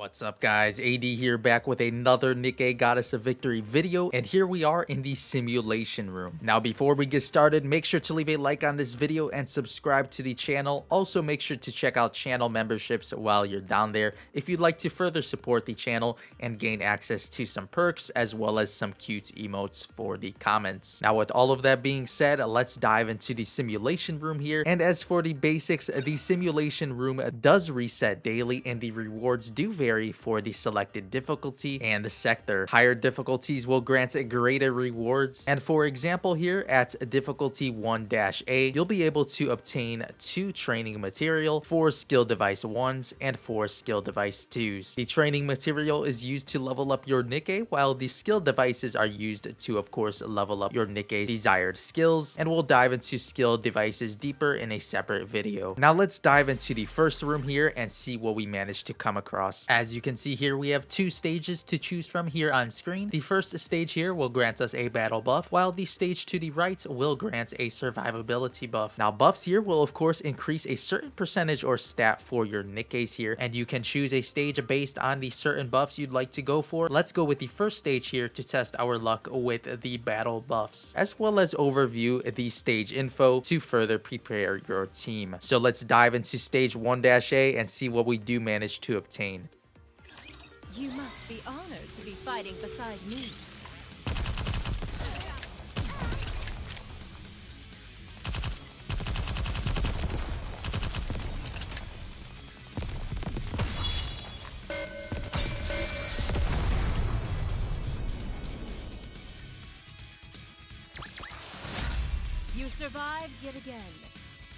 What's up guys, AD here back with another Nikke Goddess of Victory video, and here we are in the simulation room. Now before we get started, make sure to leave a like on this video and subscribe to the channel. Also make sure to check out channel memberships while you're down there if you'd like to further support the channel and gain access to some perks as well as some cute emotes for the comments. Now with all of that being said, let's dive into the simulation room here. And as for the basics, the simulation room does reset daily and the rewards do vary for the selected difficulty and the sector. Higher difficulties will grant greater rewards, and for example here at difficulty 1-A, you'll be able to obtain 2 training material, 4 skill device 1s and 4 skill device 2s. The training material is used to level up your Nikke, while the skill devices are used to of course level up your Nikke's desired skills, and we'll dive into skill devices deeper in a separate video. Now let's dive into the first room here and see what we managed to come across. As you can see here, we have 2 stages to choose from here on screen. The first stage here will grant us a battle buff, while the stage to the right will grant a survivability buff. Now buffs here will of course increase a certain percentage or stat for your Nikkes here, and you can choose a stage based on the certain buffs you'd like to go for. Let's go with the first stage here to test our luck with the battle buffs, as well as overview the stage info to further prepare your team. So let's dive into stage 1-A and see what we do manage to obtain. You must be honored to be fighting beside me. You survived yet again.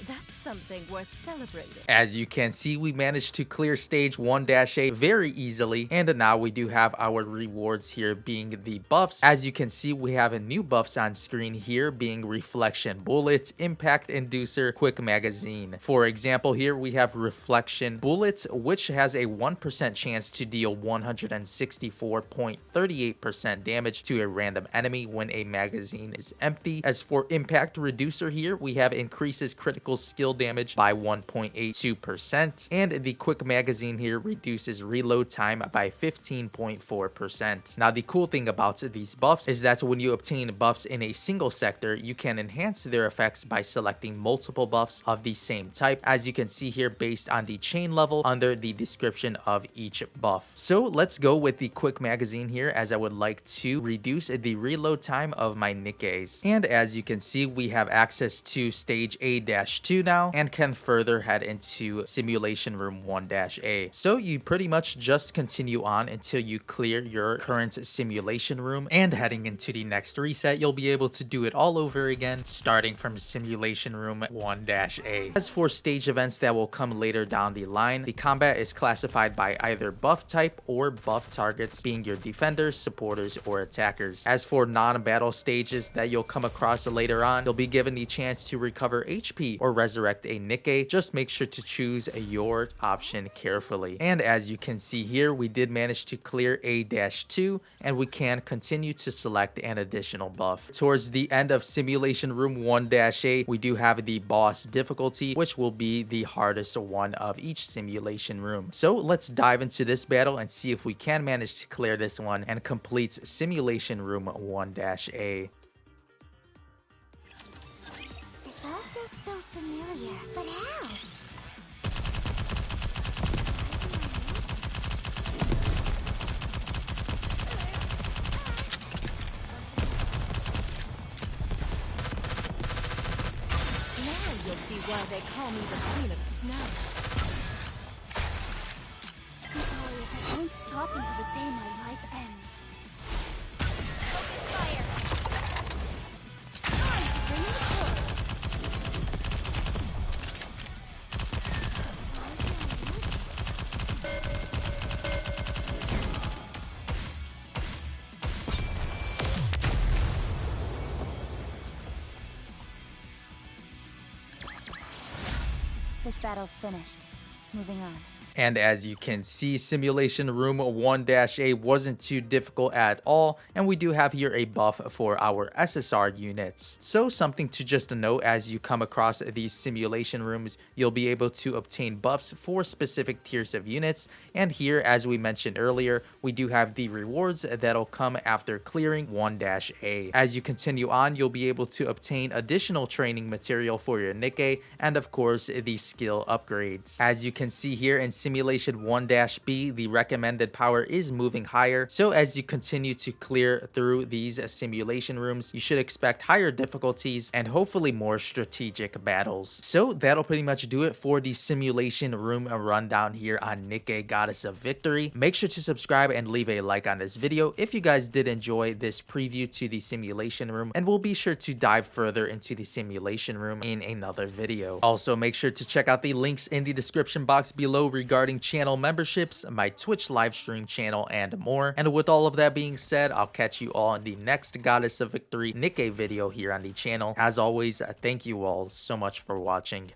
That's something worth celebrating. As you can see, we managed to clear stage 1-A very easily, and now we do have our rewards here being the buffs. As you can see, we have new buffs on screen here being Reflection Bullet, Impact Inducer, Quick Magazine. For example, here we have Reflection Bullet, which has a 1% chance to deal 164.38% damage to a random enemy when a magazine is empty. As for Impact Reducer here, we have increases critical skill damage by 1.82%, and the Quick Magazine here reduces reload time by 15.4%. Now the cool thing about these buffs is that when you obtain buffs in a single sector, you can enhance their effects by selecting multiple buffs of the same type, as you can see here based on the chain level under the description of each buff. So let's go with the Quick Magazine here, as I would like to reduce the reload time of my Nikkes. And as you can see, we have access to stage A-2 now and can further head into simulation room 1-A. So you pretty much just continue on until you clear your current simulation room, and heading into the next reset you'll be able to do it all over again starting from simulation room 1-A. As for stage events that will come later down the line, the combat is classified by either buff type or buff targets, being your defenders, supporters, or attackers. As for non-battle stages that you'll come across later on, you'll be given the chance to recover HP or resurrect a Nikke. Just make sure to choose your option carefully. And as you can see here, we did manage to clear A-2, and we can continue to select an additional buff. Towards the end of simulation room 1-A, we do have the boss difficulty, which will be the hardest one of each simulation room. So let's dive into this battle and see if we can manage to clear this one and complete simulation room 1-A. So familiar, but how? Now you'll see why they call me the Queen of Snow. I won't stop until the day my life ends. Open fire! Bring it forward! This battle's finished. Moving on. And as you can see, Simulation Room 1-A wasn't too difficult at all, and we do have here a buff for our SSR units. So something to just note, as you come across these simulation rooms, you'll be able to obtain buffs for specific tiers of units, and here, as we mentioned earlier, we do have the rewards that'll come after clearing 1-A. As you continue on, you'll be able to obtain additional training material for your Nikke, and of course, the skill upgrades. As you can see here in Simulation 1-B, the recommended power is moving higher, so as you continue to clear through these simulation rooms, you should expect higher difficulties and hopefully more strategic battles. So that'll pretty much do it for the simulation room rundown here on Nikke Goddess of Victory. Make sure to subscribe and leave a like on this video if you guys did enjoy this preview to the simulation room, and we'll be sure to dive further into the simulation room in another video. Also, make sure to check out the links in the description box below regarding channel memberships, my Twitch live stream channel, and more. And with all of that being said, I'll catch you all in the next Goddess of Victory Nikke video here on the channel. As always, thank you all so much for watching.